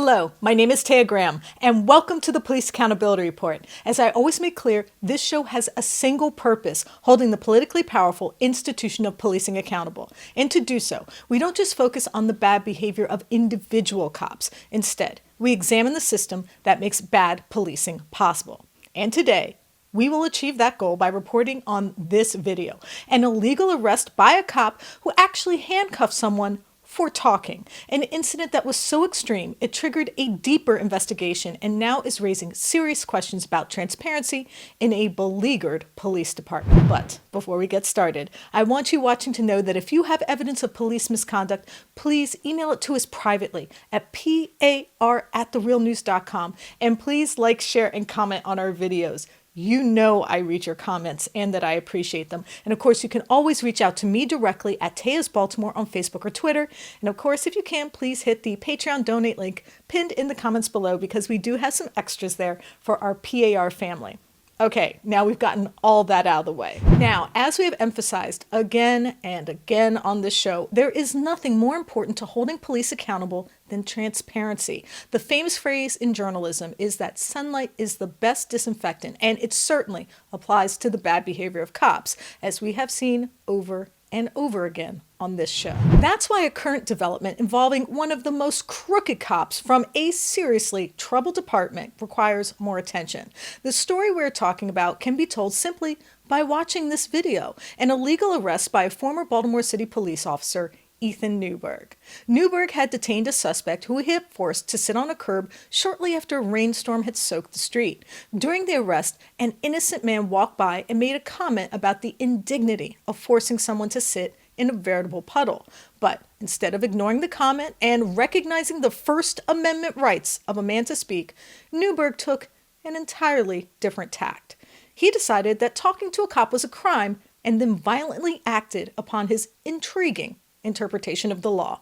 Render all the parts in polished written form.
Hello, my name is Taya Graham, and welcome to the Police Accountability Report. As I always make clear, this show has a single purpose, holding the politically powerful institution of policing accountable. And to do so, we don't just focus on the bad behavior of individual cops. Instead, we examine the system that makes bad policing possible. And today, we will achieve that goal by reporting on this video, an illegal arrest by a cop who actually handcuffed someone for talking, an incident that was so extreme it triggered a deeper investigation and now is raising serious questions about transparency in a beleaguered police department. But before we get started, I want you watching to know that if you have evidence of police misconduct, please email it to us privately at par@therealnews.com, and please like, share, and comment on our videos. You know I read your comments and that I appreciate them. And of course, you can always reach out to me directly at Taya's Baltimore on Facebook or Twitter. And of course, if you can, please hit the Patreon donate link pinned in the comments below because we do have some extras there for our PAR family. Okay, now we've gotten all that out of the way. Now, as we have emphasized again and again on this show, there is nothing more important to holding police accountable than transparency. The famous phrase in journalism is that sunlight is the best disinfectant, and it certainly applies to the bad behavior of cops, as we have seen over and over again on this show. That's why a current development involving one of the most crooked cops from a seriously troubled department requires more attention. The story we're talking about can be told simply by watching this video, an illegal arrest by a former Baltimore City police officer, Ethan Newberg. Newberg had detained a suspect who he had forced to sit on a curb shortly after a rainstorm had soaked the street. During the arrest, an innocent man walked by and made a comment about the indignity of forcing someone to sit in a veritable puddle. But instead of ignoring the comment and recognizing the First Amendment rights of a man to speak, Newberg took an entirely different tact. He decided that talking to a cop was a crime and then violently acted upon his intriguing interpretation of the law.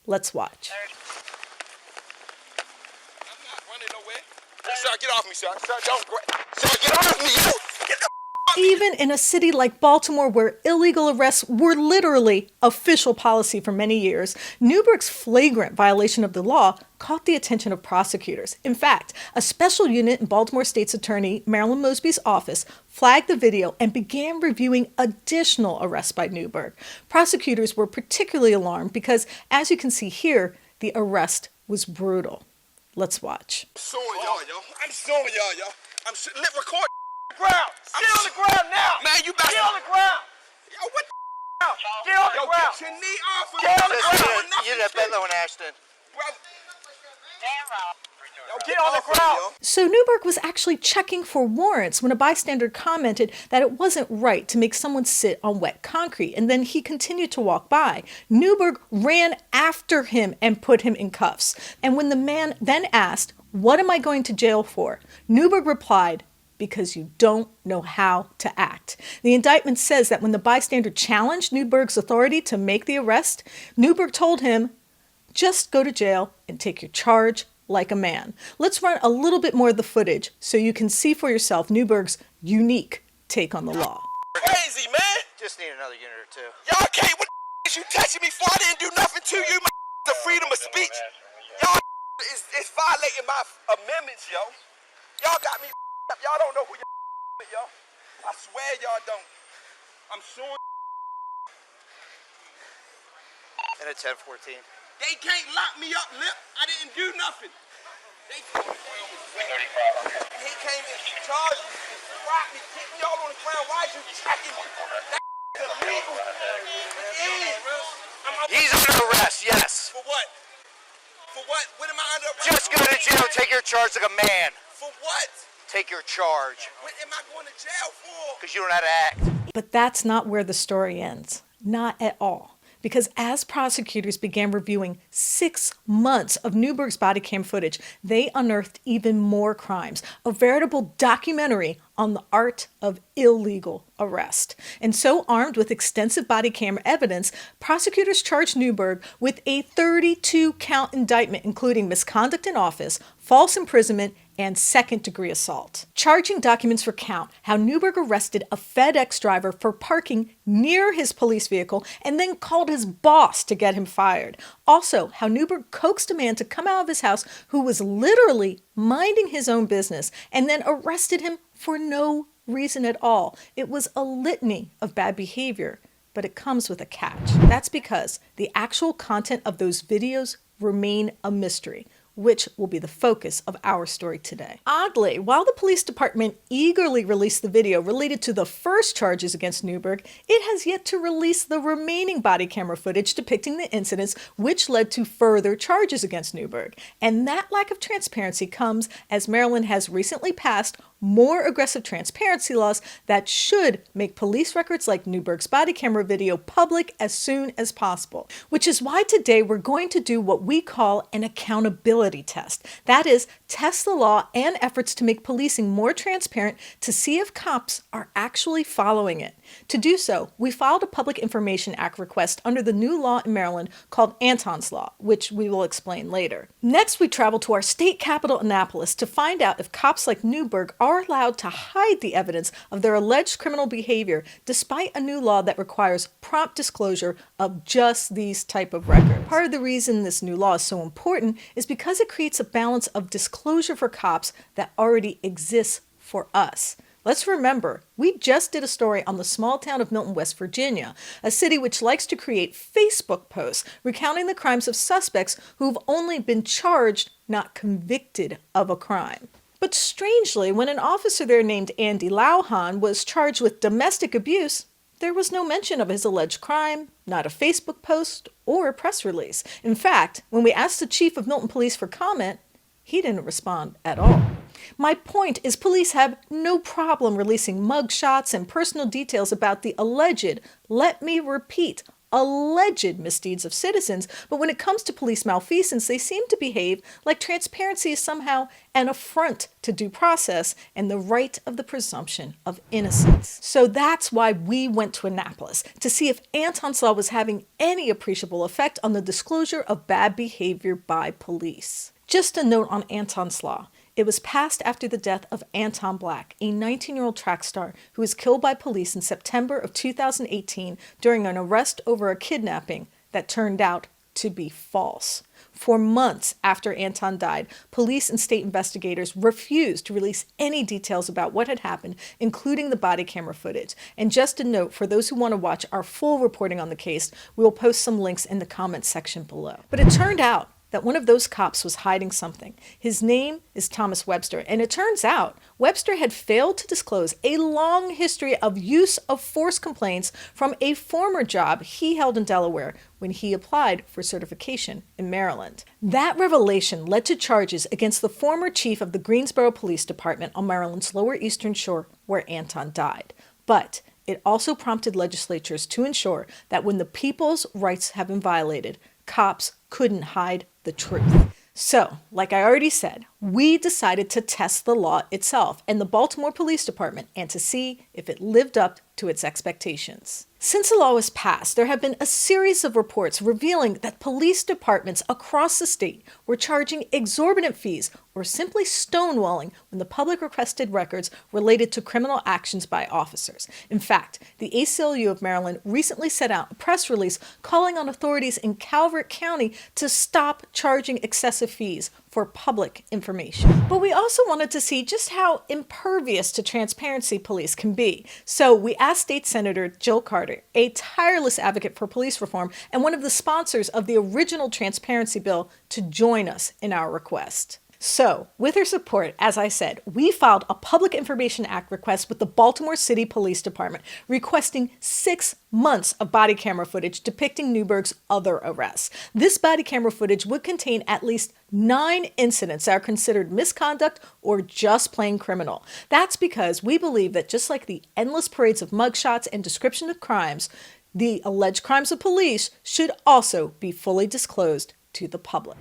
Let's watch. I'm not running nowhere. Sir, get off me, sir. Sir, don't. Sir, get off me. Get the Even in a city like Baltimore, where illegal arrests were literally official policy for many years, Newberg's flagrant violation of the law caught the attention of prosecutors. In fact, a special unit in Baltimore State's Attorney Marilyn Mosby's office flagged the video and began reviewing additional arrests by Newberg. Prosecutors were particularly alarmed because, as you can see here, the arrest was brutal. Let's watch. I'm suing y'all, yo. I'm suing y'all, yo. Record the ground. Get on the ground now. Man, you better. Get on the ground. Yo, what the Get on the ground. Get your knee off of me. Get on the ground. You're the fellow in Ashton. Brother. Yo, get on the ground. So Newberg was actually checking for warrants when a bystander commented that it wasn't right to make someone sit on wet concrete, and then he continued to walk by. Newberg ran after him and put him in cuffs. And when the man then asked, "What am I going to jail for?" Newberg replied, "Because you don't know how to act." The indictment says that when the bystander challenged Newberg's authority to make the arrest, Newberg told him, "Just go to jail and take your charge like a man." Let's run a little bit more of the footage so you can see for yourself Newberg's unique take on the law. Crazy, man. Just need another unit or two. Y'all can't. What the is you touching me for? I didn't do nothing to you. The freedom of speech. Y'all is violating my amendments, yo. Y'all got me up. Y'all don't know who y'all yo. I swear y'all don't. I'm suing. And a 1014. They can't lock me up, Lip. I didn't do nothing. He came and charged me, rocked me, kicked me all on the ground. Why you checking me? That's illegal. It is. He's under arrest, yes. For what? For what? What am I under arrest? Just go to jail and take your charge like a man. For what? Take your charge. What am I going to jail for? Because you don't know how to act. But that's not where the story ends. Not at all. Because as prosecutors began reviewing 6 months of Newberg's body cam footage, they unearthed even more crimes, a veritable documentary on the art of illegal arrest. And so, armed with extensive body camera evidence, prosecutors charged Newberg with a 32-count indictment, including misconduct in office, false imprisonment, and second-degree assault. Charging documents recount how Newberg arrested a FedEx driver for parking near his police vehicle and then called his boss to get him fired. Also, how Newberg coaxed a man to come out of his house who was literally minding his own business and then arrested him for no reason at all. It was a litany of bad behavior, but it comes with a catch. That's because the actual content of those videos remain a mystery, which will be the focus of our story today. Oddly, while the police department eagerly released the video related to the first charges against Newberg, it has yet to release the remaining body camera footage depicting the incidents which led to further charges against Newberg. And that lack of transparency comes as Maryland has recently passed more aggressive transparency laws that should make police records like Newberg's body camera video public as soon as possible. Which is why today we're going to do what we call an accountability test. That is, test the law and efforts to make policing more transparent to see if cops are actually following it. To do so, we filed a Public Information Act request under the new law in Maryland called Anton's Law, which we will explain later. Next, we travel to our state capital, Annapolis, to find out if cops like Newberg are allowed to hide the evidence of their alleged criminal behavior despite a new law that requires prompt disclosure of just these type of records. Part of the reason this new law is so important is because it creates a balance of disclosure for cops that already exists for us. Let's remember, we just did a story on the small town of Milton, West Virginia, a city which likes to create Facebook posts recounting the crimes of suspects who've only been charged, not convicted of a crime. But strangely, when an officer there named Andy Lauhan was charged with domestic abuse, there was no mention of his alleged crime, not a Facebook post, or a press release. In fact, when we asked the chief of Milton Police for comment, he didn't respond at all. My point is police have no problem releasing mugshots and personal details about the alleged, let me repeat, alleged misdeeds of citizens, but when it comes to police malfeasance, they seem to behave like transparency is somehow an affront to due process and the right of the presumption of innocence. So that's why we went to Annapolis, to see if Anton's Law was having any appreciable effect on the disclosure of bad behavior by police. Just a note on Anton's Law. It was passed after the death of Anton Black, a 19-year-old track star who was killed by police in September of 2018 during an arrest over a kidnapping that turned out to be false. For months after Anton died, police and state investigators refused to release any details about what had happened, including the body camera footage. And just a note, for those who want to watch our full reporting on the case, we will post some links in the comments section below. But it turned out that one of those cops was hiding something. His name is Thomas Webster, and it turns out Webster had failed to disclose a long history of use of force complaints from a former job he held in Delaware when he applied for certification in Maryland. That revelation led to charges against the former chief of the Greensboro Police Department on Maryland's Lower Eastern Shore, where Anton died. But it also prompted legislatures to ensure that when the people's rights have been violated, cops couldn't hide the truth. So, like I already said, we decided to test the law itself and the Baltimore Police Department and to see if it lived up to its expectations. Since the law was passed, there have been a series of reports revealing that police departments across the state were charging exorbitant fees or simply stonewalling when the public requested records related to criminal actions by officers. In fact, the ACLU of Maryland recently sent out a press release calling on authorities in Calvert County to stop charging excessive fees for public information. But we also wanted to see just how impervious to transparency police can be. So we asked State Senator Jill Carter, a tireless advocate for police reform and one of the sponsors of the original transparency bill, to join us in our request. So, with her support, as I said, we filed a Public Information Act request with the Baltimore City Police Department, requesting 6 months of body camera footage depicting Newberg's other arrests. This body camera footage would contain at least 9 incidents that are considered misconduct or just plain criminal. That's because we believe that just like the endless parades of mugshots and description of crimes, the alleged crimes of police should also be fully disclosed to the public.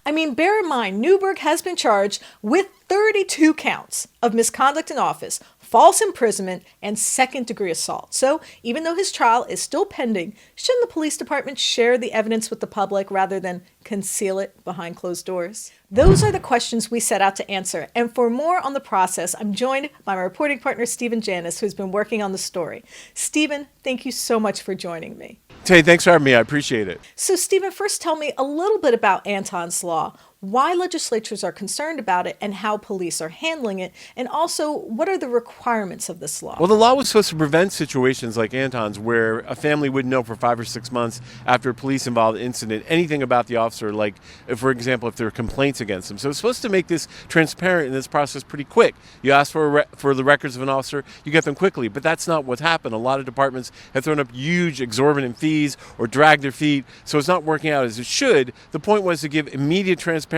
I mean, bear in mind, Newberg has been charged with 32 counts of misconduct in office, false imprisonment, and second-degree assault. So even though his trial is still pending, shouldn't the police department share the evidence with the public rather than conceal it behind closed doors? Those are the questions we set out to answer. And for more on the process, I'm joined by my reporting partner, Janis, who's been working on the story. Stephen, thank you so much for joining me. Tay, thanks for having me. I appreciate it. So, Stephen, first tell me a little bit about Anton's law, why legislatures are concerned about it, and how police are handling it, and also what are the requirements of this law? Well, the law was supposed to prevent situations like Anton's where a family wouldn't know for 5 or 6 months after a police-involved incident anything about the officer, like, for example, if there are complaints against him. So it's supposed to make this transparent in this process pretty quick. You ask for the records of an officer, you get them quickly, but that's not what's happened. A lot of departments have thrown up huge, exorbitant fees or dragged their feet, so it's not working out as it should. The point was to give immediate transparency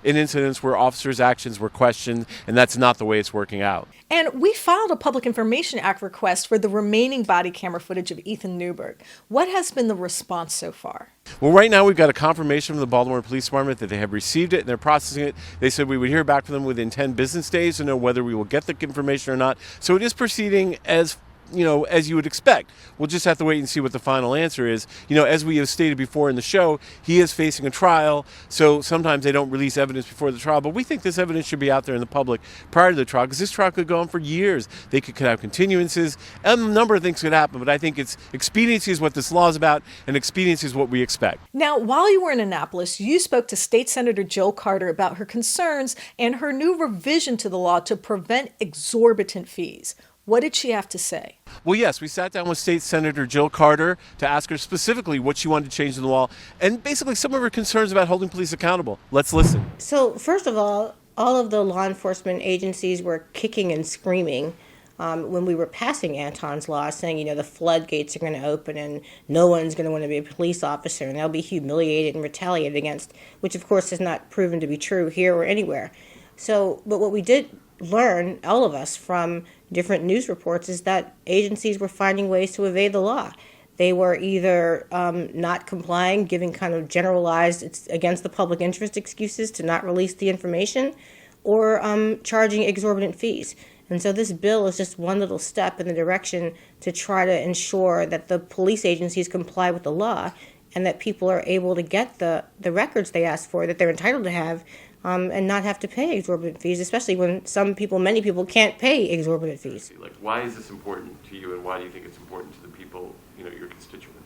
in incidents where officers' actions were questioned, and that's not the way it's working out. And we filed a Public Information Act request for the remaining body camera footage of Ethan Newberg. What has been the response so far? Well, right now we've got a confirmation from the Baltimore Police Department that they have received it and they're processing it. They said we would hear back from them within 10 business days to know whether we will get the information or not. So it is proceeding as you would expect. We'll just have to wait and see what the final answer is. As we have stated before in the show, he is facing a trial, so sometimes they don't release evidence before the trial, but we think this evidence should be out there in the public prior to the trial, because this trial could go on for years. They could have continuances, a number of things could happen, but I think expediency is what this law is about, and expediency is what we expect. Now, while you were in Annapolis, you spoke to State Senator Jill Carter about her concerns and her new revision to the law to prevent exorbitant fees. What did she have to say? Well, yes, we sat down with State Senator Jill Carter to ask her specifically what she wanted to change in the law and basically some of her concerns about holding police accountable. Let's listen. So, first of all of the law enforcement agencies were kicking and screaming when we were passing Anton's law, saying, the floodgates are going to open and no one's going to want to be a police officer and they'll be humiliated and retaliated against, which of course is not proven to be true here or anywhere. So, but what we did learn, all of us, from different news reports is that agencies were finding ways to evade the law. They were either not complying, giving kind of generalized, it's against the public interest excuses to not release the information, or charging exorbitant fees. And so this bill is just one little step in the direction to try to ensure that the police agencies comply with the law and that people are able to get the records they ask for, that they're entitled to have, and not have to pay exorbitant fees, especially when many people can't pay exorbitant fees. Like, why is this important to you, and why do you think it's important to the people, your constituents?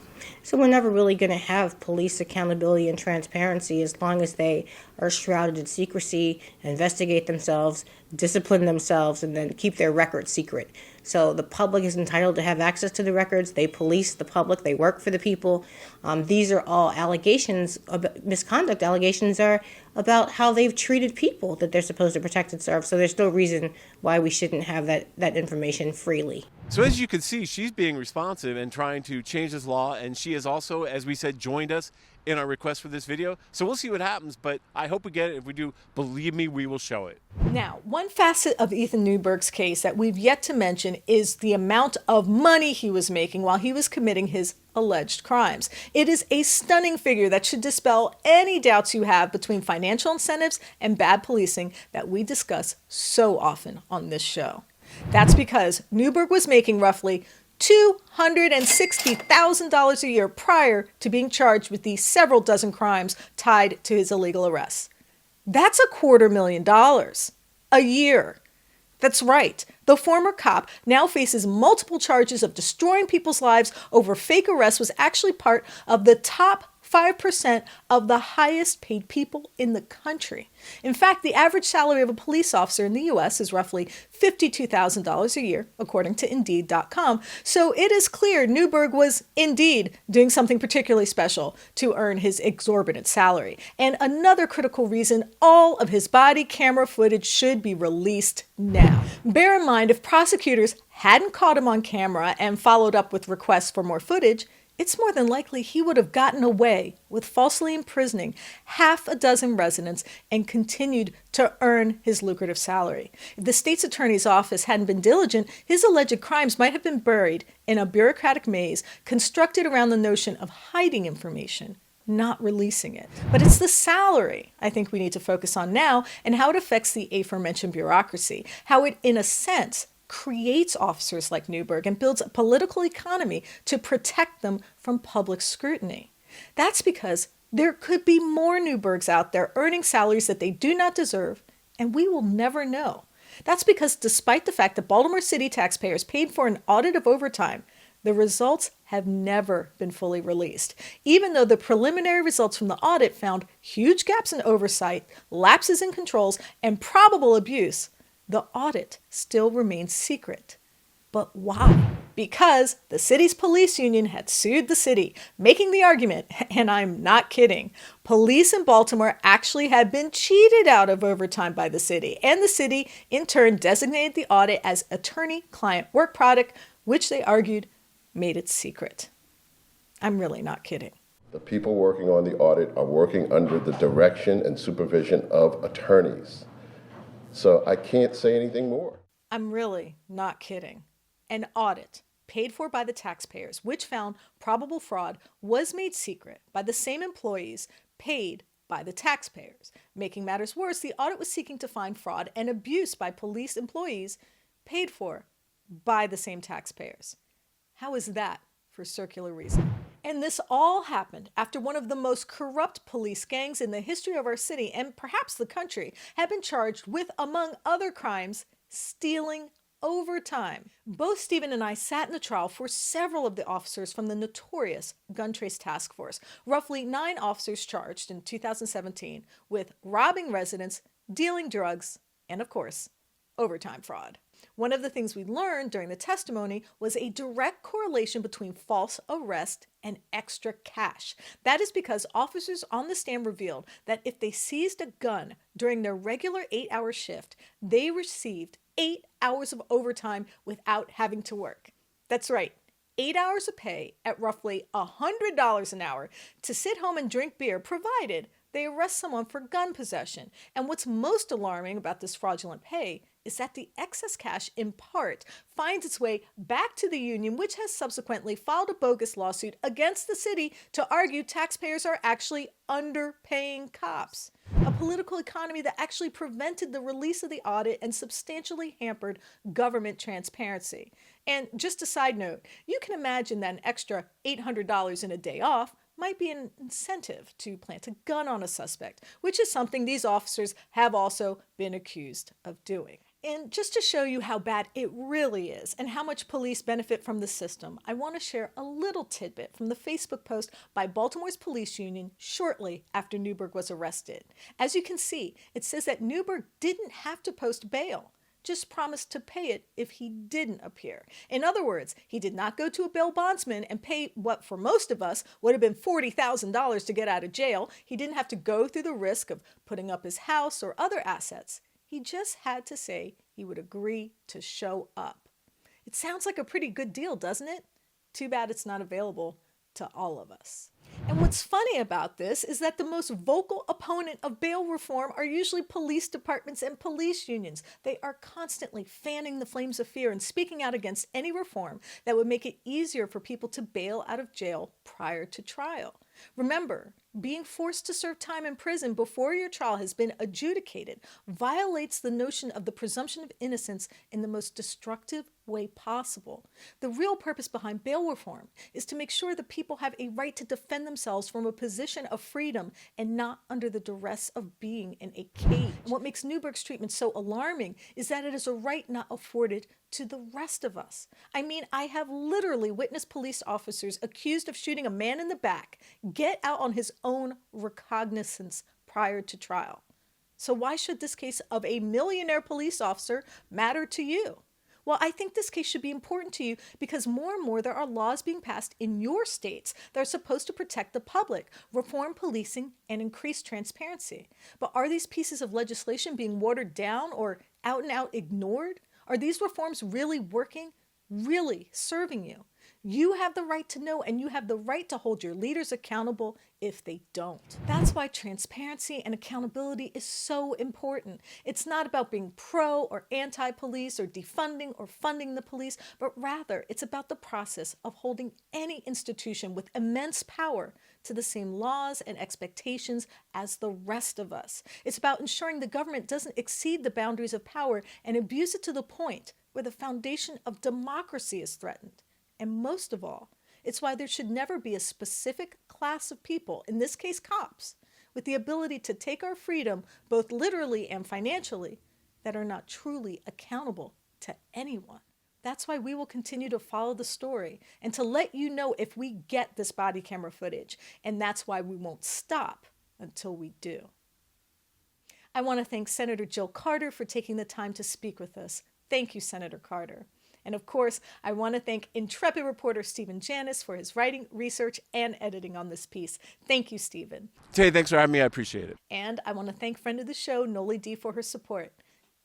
So we're never really going to have police accountability and transparency as long as they are shrouded in secrecy, investigate themselves, discipline themselves, and then keep their records secret. So the public is entitled to have access to the records. They police the public. They work for the people. These are all allegations, misconduct allegations are about how they've treated people that they're supposed to protect and serve. So there's no reason why we shouldn't have that information freely. So as you can see, she's being responsive and trying to change this law, and she has also, as we said, joined us in our request for this video. So we'll see what happens, but I hope we get it. If we do, believe me, we will show it. Now, one facet of Ethan Newberg's case that we've yet to mention is the amount of money he was making while he was committing his alleged crimes. It is a stunning figure that should dispel any doubts you have between financial incentives and bad policing that we discuss so often on this show. That's because Newberg was making roughly $260,000 a year prior to being charged with the several dozen crimes tied to his illegal arrests. That's $250,000 a year. That's right. The former cop now faces multiple charges of destroying people's lives over fake arrests, was actually part of the top 5% of the highest paid people in the country. In fact, the average salary of a police officer in the U.S. is roughly $52,000 a year, according to Indeed.com. So it is clear Newberg was indeed doing something particularly special to earn his exorbitant salary. And another critical reason, all of his body camera footage should be released now. Bear in mind, if prosecutors hadn't caught him on camera and followed up with requests for more footage, it's more than likely he would have gotten away with falsely imprisoning half a dozen residents and continued to earn his lucrative salary. If the state's attorney's office hadn't been diligent, his alleged crimes might have been buried in a bureaucratic maze constructed around the notion of hiding information, not releasing it. But it's the salary I think we need to focus on now and how it affects the aforementioned bureaucracy, how it, in a sense, creates officers like Newberg and builds a political economy to protect them from public scrutiny. That's because there could be more Newbergs out there earning salaries that they do not deserve, and we will never know. That's because despite the fact that Baltimore City taxpayers paid for an audit of overtime, the results have never been fully released, even though the preliminary results from the audit found huge gaps in oversight, lapses in controls, and probable abuse. The audit still remains secret. But why? Because the city's police union had sued the city, making the argument, and I'm not kidding, police in Baltimore actually had been cheated out of overtime by the city, and the city in turn designated the audit as attorney-client work product, which they argued made it secret. I'm really not kidding. The people working on the audit are working under the direction and supervision of attorneys. So I can't say anything more. I'm really not kidding. An audit paid for by the taxpayers, which found probable fraud, was made secret by the same employees paid by the taxpayers. Making matters worse, the audit was seeking to find fraud and abuse by police employees paid for by the same taxpayers. How is that for circular reason? And this all happened after one of the most corrupt police gangs in the history of our city, and perhaps the country, had been charged with, among other crimes, stealing overtime. Both Stephen and I sat in the trial for several of the officers from the notorious Gun Trace Task Force, roughly 9 officers charged in 2017 with robbing residents, dealing drugs, and of course, overtime fraud. One of the things we learned during the testimony was a direct correlation between false arrest and extra cash. That is because officers on the stand revealed that if they seized a gun during their regular 8-hour shift, they received 8 hours of overtime without having to work. That's right, 8 hours of pay at roughly $100 an hour to sit home and drink beer, provided they arrest someone for gun possession. And what's most alarming about this fraudulent pay is that the excess cash, in part, finds its way back to the union, which has subsequently filed a bogus lawsuit against the city to argue taxpayers are actually underpaying cops. A political economy that actually prevented the release of the audit and substantially hampered government transparency. And just a side note, you can imagine that an extra $800 in a day off might be an incentive to plant a gun on a suspect, which is something these officers have also been accused of doing. And just to show you how bad it really is and how much police benefit from the system, I want to share a little tidbit from the Facebook post by Baltimore's police union shortly after Newberg was arrested. As you can see, it says that Newberg didn't have to post bail, just promised to pay it if he didn't appear. In other words, he did not go to a bail bondsman and pay what for most of us would have been $40,000 to get out of jail. He didn't have to go through the risk of putting up his house or other assets. He just had to say he would agree to show up. It sounds like a pretty good deal, doesn't it? Too bad it's not available to all of us. And what's funny about this is that the most vocal opponent of bail reform are usually police departments and police unions. They are constantly fanning the flames of fear and speaking out against any reform that would make it easier for people to bail out of jail prior to trial. Remember, being forced to serve time in prison before your trial has been adjudicated violates the notion of the presumption of innocence in the most destructive way possible. The real purpose behind bail reform is to make sure that people have a right to defend themselves from a position of freedom and not under the duress of being in a cage. And what makes Newberg's treatment so alarming is that it is a right not afforded to the rest of us. I mean, I have literally witnessed police officers accused of shooting a man in the back get out on his own recognizance prior to trial. So why should this case of a millionaire police officer matter to you? Well, I think this case should be important to you because more and more there are laws being passed in your states that are supposed to protect the public, reform policing, and increase transparency. But are these pieces of legislation being watered down or out and out ignored? Are these reforms really working, really serving you? You have the right to know, and you have the right to hold your leaders accountable if they don't. That's why transparency and accountability is so important. It's not about being pro or anti-police or defunding or funding the police, but rather it's about the process of holding any institution with immense power to the same laws and expectations as the rest of us. It's about ensuring the government doesn't exceed the boundaries of power and abuse it to the point where the foundation of democracy is threatened. And most of all, it's why there should never be a specific class of people, in this case cops, with the ability to take our freedom, both literally and financially, that are not truly accountable to anyone. That's why we will continue to follow the story and to let you know if we get this body camera footage. And that's why we won't stop until we do. I want to thank Senator Jill Carter for taking the time to speak with us. Thank you, Senator Carter. And of course, I want to thank intrepid reporter Stephen Janis for his writing, research, and editing on this piece. Thank you, Stephen. Tay, thanks for having me. I appreciate it. And I want to thank friend of the show, Noli D, for her support.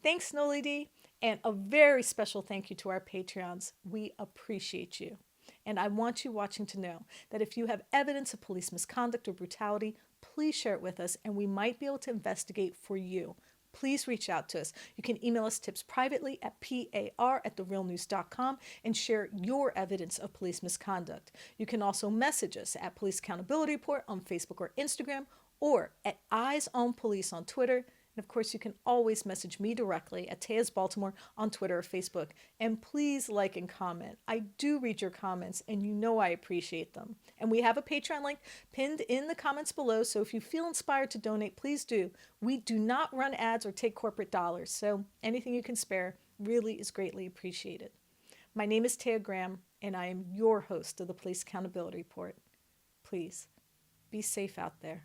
Thanks, Noli D. And a very special thank you to our Patreons. We appreciate you. And I want you watching to know that if you have evidence of police misconduct or brutality, please share it with us and we might be able to investigate for you. Please reach out to us. You can email us tips privately at par@therealnews.com and share your evidence of police misconduct. You can also message us at Police Accountability Report on Facebook or Instagram, or at Eyes on Police on Twitter. And of course, you can always message me directly at Taya's Baltimore on Twitter or Facebook. And please like and comment. I do read your comments and you know I appreciate them. And we have a Patreon link pinned in the comments below. So if you feel inspired to donate, please do. We do not run ads or take corporate dollars. So anything you can spare really is greatly appreciated. My name is Taya Graham and I am your host of the Police Accountability Report. Please be safe out there.